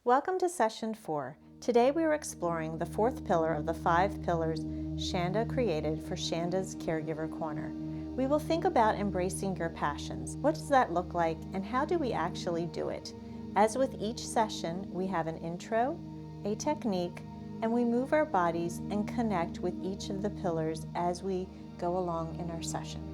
Welcome to Session 4. Today we are exploring the fourth pillar of the 5 pillars Chanda created for Chanda's Caregiver Corner. We will think about embracing your passions. What does that look like, and how do we actually do it? As with each session, we have an intro, a technique, and we move our bodies and connect with each of the pillars as we go along in our session.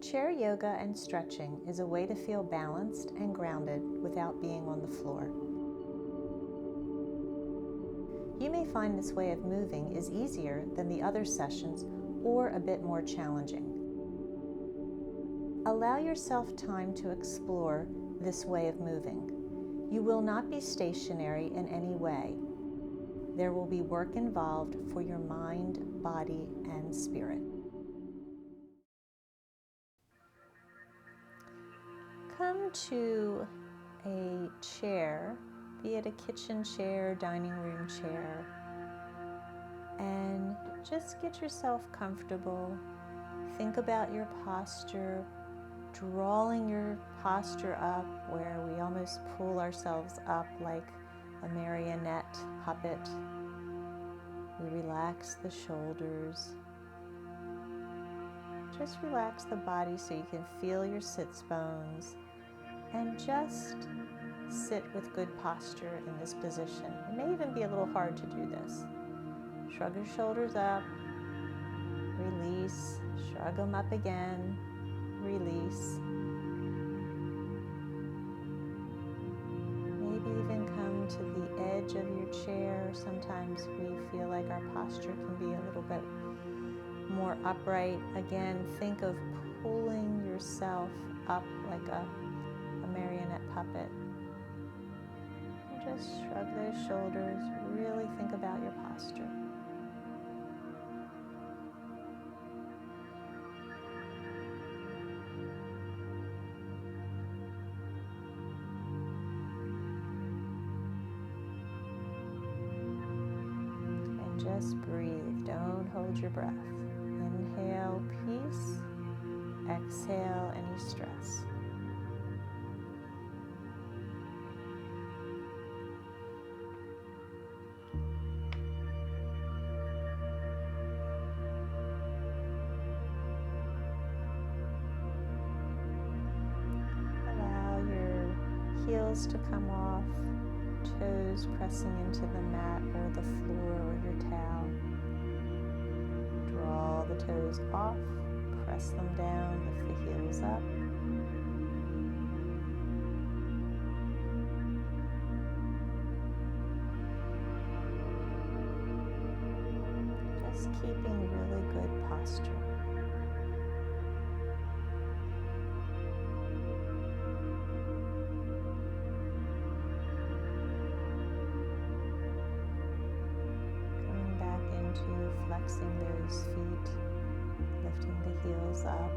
Chair yoga and stretching is a way to feel balanced and grounded without being on the floor. You may find this way of moving is easier than the other sessions or a bit more challenging. Allow yourself time to explore this way of moving. You will not be stationary in any way. There will be work involved for your mind, body, and spirit. Come to a chair, be it a kitchen chair, dining room chair, and just get yourself comfortable. Think about your posture, drawing your posture up where we almost pull ourselves up like a marionette puppet. We relax the shoulders. Just relax the body so you can feel your sits bones. And just sit with good posture in this position. It may even be a little hard to do this. Shrug your shoulders up, release, shrug them up again, release. Maybe even come to the edge of your chair. Sometimes we feel like our posture can be a little bit more upright. Again, think of pulling yourself up like a marionette puppet. And just shrug those shoulders. Really think about your posture. And just breathe. Don't hold your breath. Inhale, peace. Exhale, any stress. Heels to come off, toes pressing into the mat or the floor or your towel. Draw the toes off, press them down, lift the heels up. Just keeping really good posture. Flexing those feet, lifting the heels up.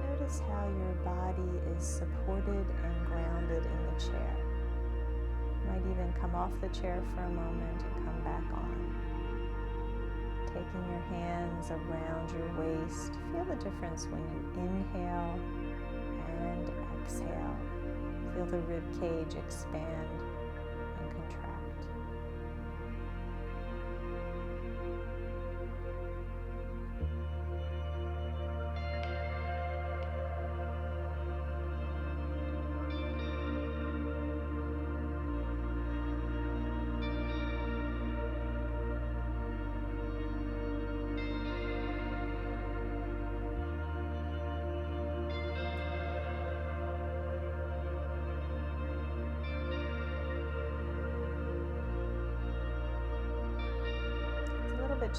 Notice how your body is supported and grounded in the chair. Might even come off the chair for a moment and come back on. Taking your hands around your waist. Feel the difference when you inhale and exhale. Feel the rib cage expand and contract.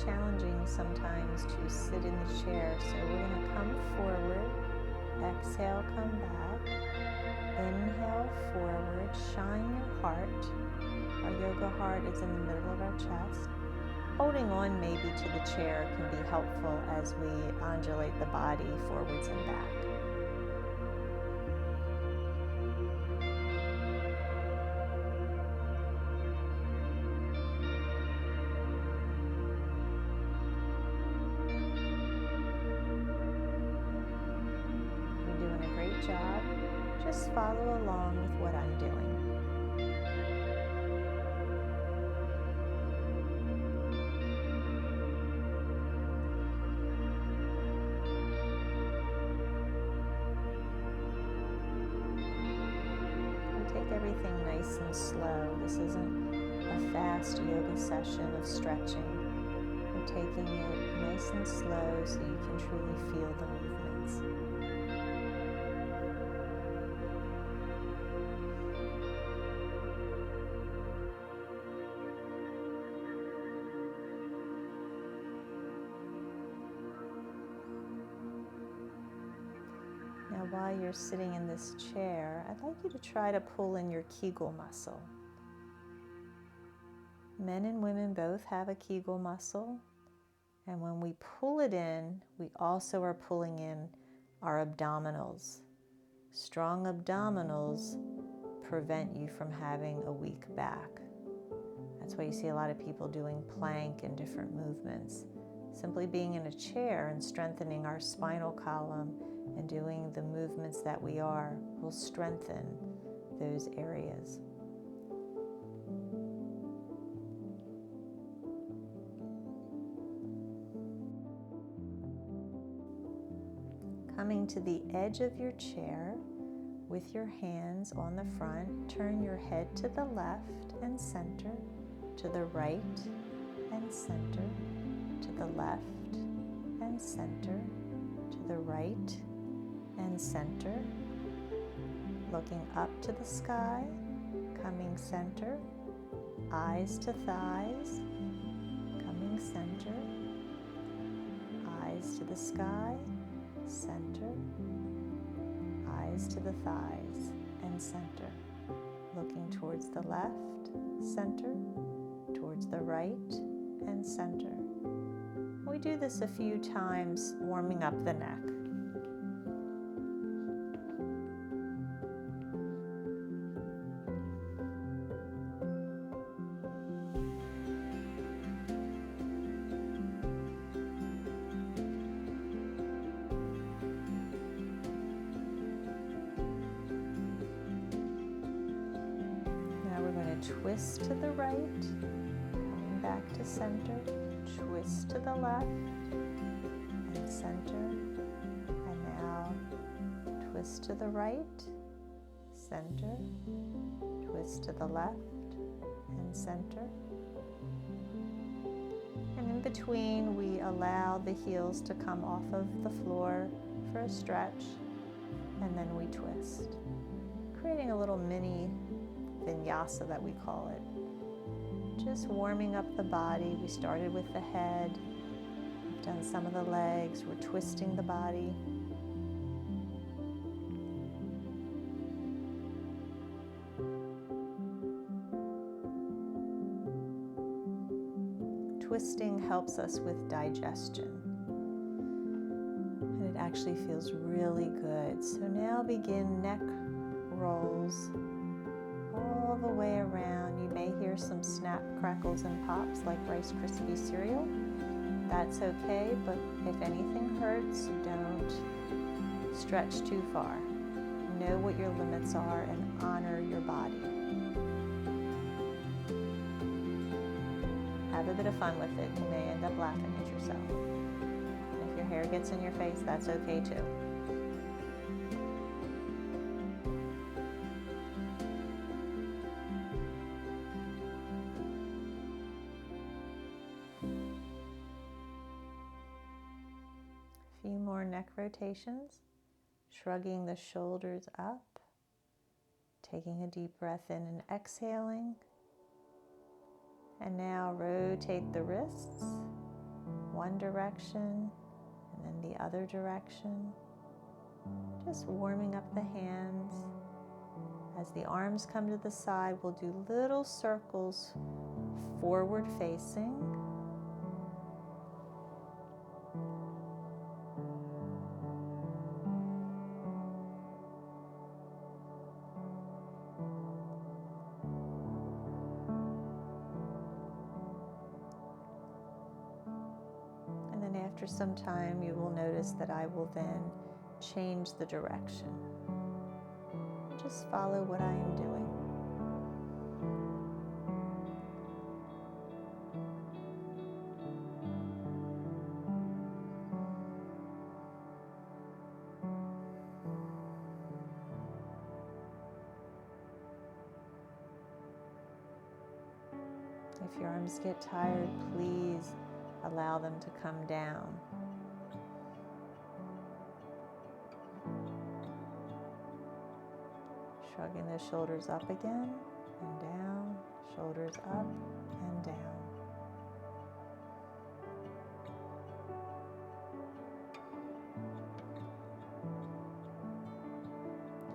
Challenging sometimes to sit in the chair, so we're going to come forward, exhale, come back, inhale forward, shine your heart. Our yoga heart is in the middle of our chest. Holding on maybe to the chair can be helpful as we undulate the body forwards and back. You're doing a great job. Just follow along with what I'm doing. Take everything nice and slow. This isn't a fast yoga session of stretching. We're taking it nice and slow so you can truly feel the movements. Now, while you're sitting in this chair, I'd like you to try to pull in your Kegel muscle. Men and women both have a Kegel muscle, and when we pull it in, we also are pulling in our abdominals. Strong abdominals prevent you from having a weak back. That's why you see a lot of people doing plank and different movements. Simply being in a chair and strengthening our spinal column and doing the movements that we are will strengthen those areas. Coming to the edge of your chair with your hands on the front, turn your head to the left and center, to the right and center, to the left and center, to the right and center, looking up to the sky, coming center, eyes to thighs, coming center, eyes to the sky, center, eyes to the thighs and center, looking towards the left, center, towards the right and center. We do this a few times, warming up the neck. Twist to the right, coming back to center, twist to the left and center, and now twist to the right, center, twist to the left and center. And in between, we allow the heels to come off of the floor for a stretch, and then we twist, creating a little mini vinyasa that we call it. Just warming up the body. We started with the head, we've done some of the legs, we're twisting the body. Twisting helps us with digestion, and it actually feels really good. So now begin neck rolls all the way around. You may hear some snap, crackles, and pops like Rice Krispie cereal. That's okay, but if anything hurts, don't stretch too far. Know what your limits are and honor your body. Have a bit of fun with it. You may end up laughing at yourself. And if your hair gets in your face, that's okay too. Few more neck rotations, shrugging the shoulders up, taking a deep breath in and exhaling. And now rotate the wrists, one direction and then the other direction. Just warming up the hands. As the arms come to the side, we'll do little circles forward facing, after some time, you will notice that I will then change the direction. Just follow what I am doing. If your arms get tired, please allow them to come down. Shrugging the shoulders up again and down, shoulders up and down.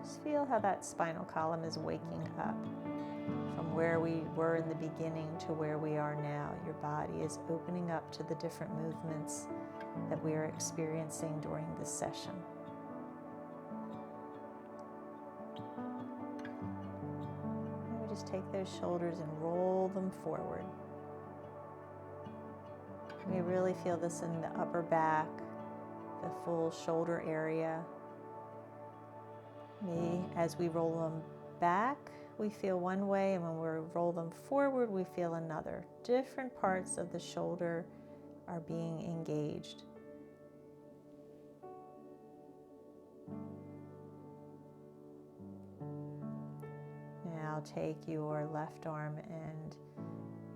Just feel how that spinal column is waking up. From where we were in the beginning to where we are now, your body is opening up to the different movements that we are experiencing during this session. And we just take those shoulders and roll them forward. We really feel this in the upper back, the full shoulder area. As we roll them back, we feel one way, and when we roll them forward, we feel another. Different parts of the shoulder are being engaged. Now take your left arm and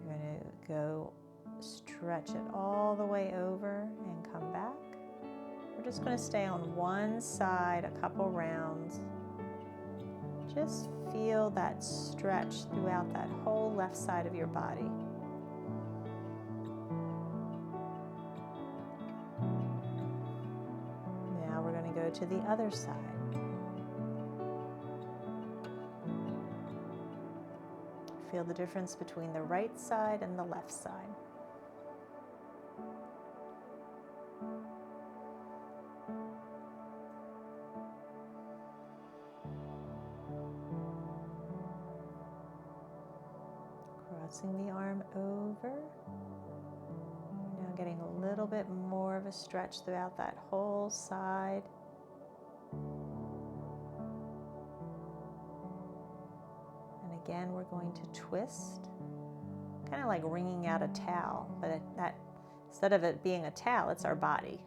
you're going to go stretch it all the way over and come back. We're just going to stay on one side a couple rounds. Just feel that stretch throughout that whole left side of your body. Now we're going to go to the other side. Feel the difference between the right side and the left side. Crossing the arm over. Now getting a little bit more of a stretch throughout that whole side. And again, we're going to twist, kind of like wringing out a towel, but instead of it being a towel, it's our body.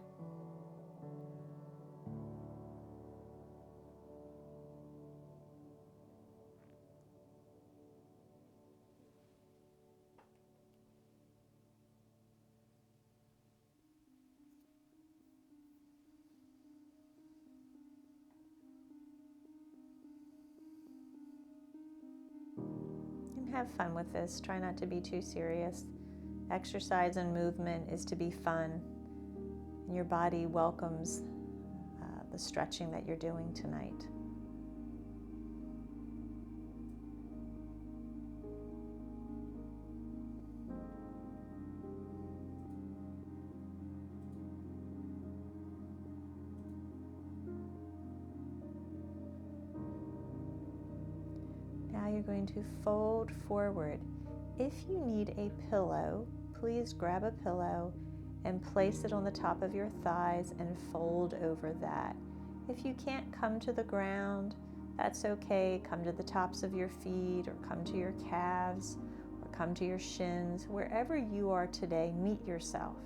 Have fun with this. Try not to be too serious. Exercise and movement is to be fun. And your body welcomes the stretching that you're doing tonight. You're going to fold forward. If you need a pillow, please grab a pillow and place it on the top of your thighs and fold over that. If you can't come to the ground, that's okay. Come to the tops of your feet, or come to your calves, or come to your shins. Wherever you are today, meet yourself.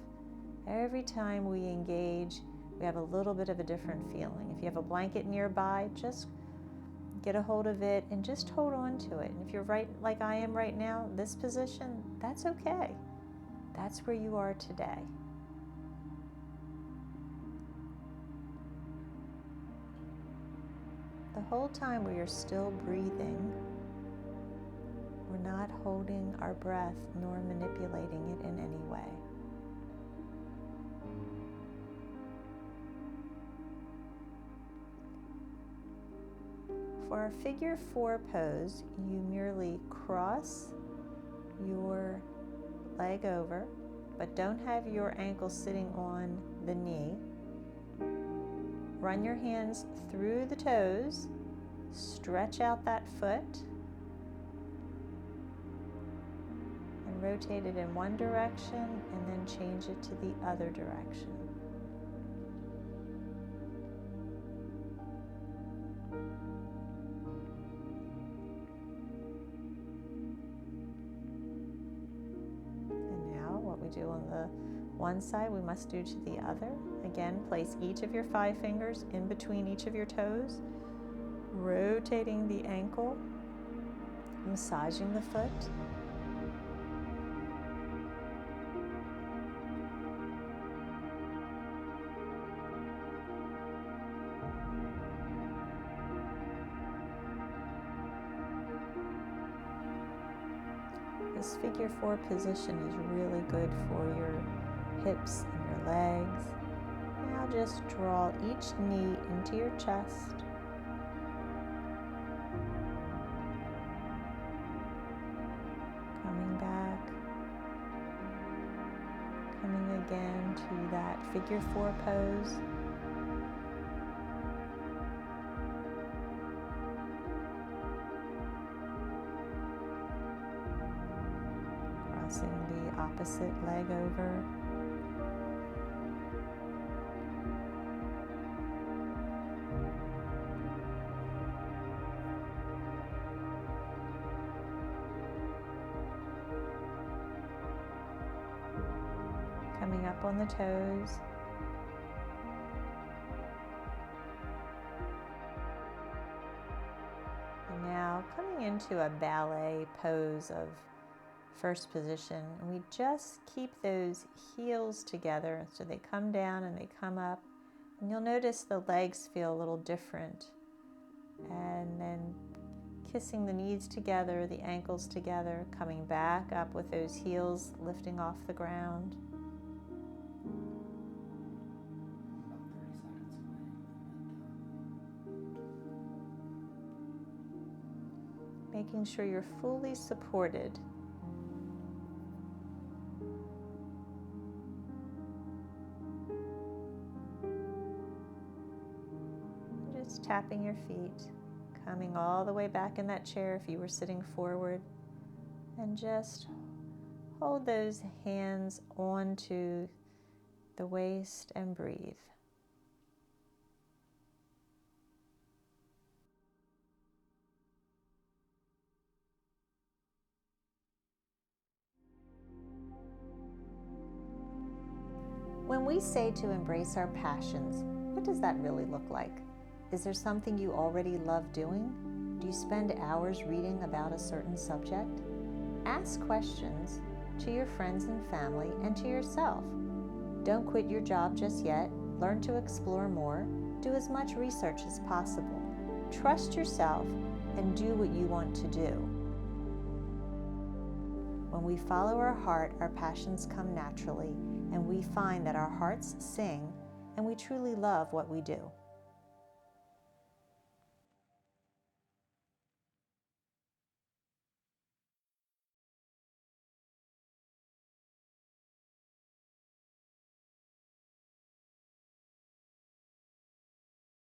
Every time we engage, we have a little bit of a different feeling. If you have a blanket nearby, just get a hold of it and just hold on to it. And if you're right like I am right now, this position, that's okay. That's where you are today. The whole time we are still breathing, we're not holding our breath nor manipulating it in any way. For our figure 4 pose, you merely cross your leg over, but don't have your ankle sitting on the knee. Run your hands through the toes, stretch out that foot, and rotate it in one direction and then change it to the other direction. do on the one side, we must do to the other. Again, place each of your 5 fingers in between each of your toes, rotating the ankle, massaging the foot. This figure 4 position is really good for your hips and your legs. Now just draw each knee into your chest. Coming back. Coming again to that figure 4 pose. Crossing the opposite leg over. Coming up on the toes. And now coming into a ballet pose of first position, and we just keep those heels together so they come down and they come up, and you'll notice the legs feel a little different. And then kissing the knees together, the ankles together, coming back up with those heels lifting off the ground. Making sure you're fully supported. Just tapping your feet, coming all the way back in that chair if you were sitting forward, and just hold those hands onto the waist and breathe. When we say to embrace our passions, what does that really look like? Is there something you already love doing? Do you spend hours reading about a certain subject? Ask questions to your friends and family and to yourself. Don't quit your job just yet. Learn to explore more. Do as much research as possible. Trust yourself and do what you want to do. When we follow our heart, our passions come naturally, and we find that our hearts sing and we truly love what we do.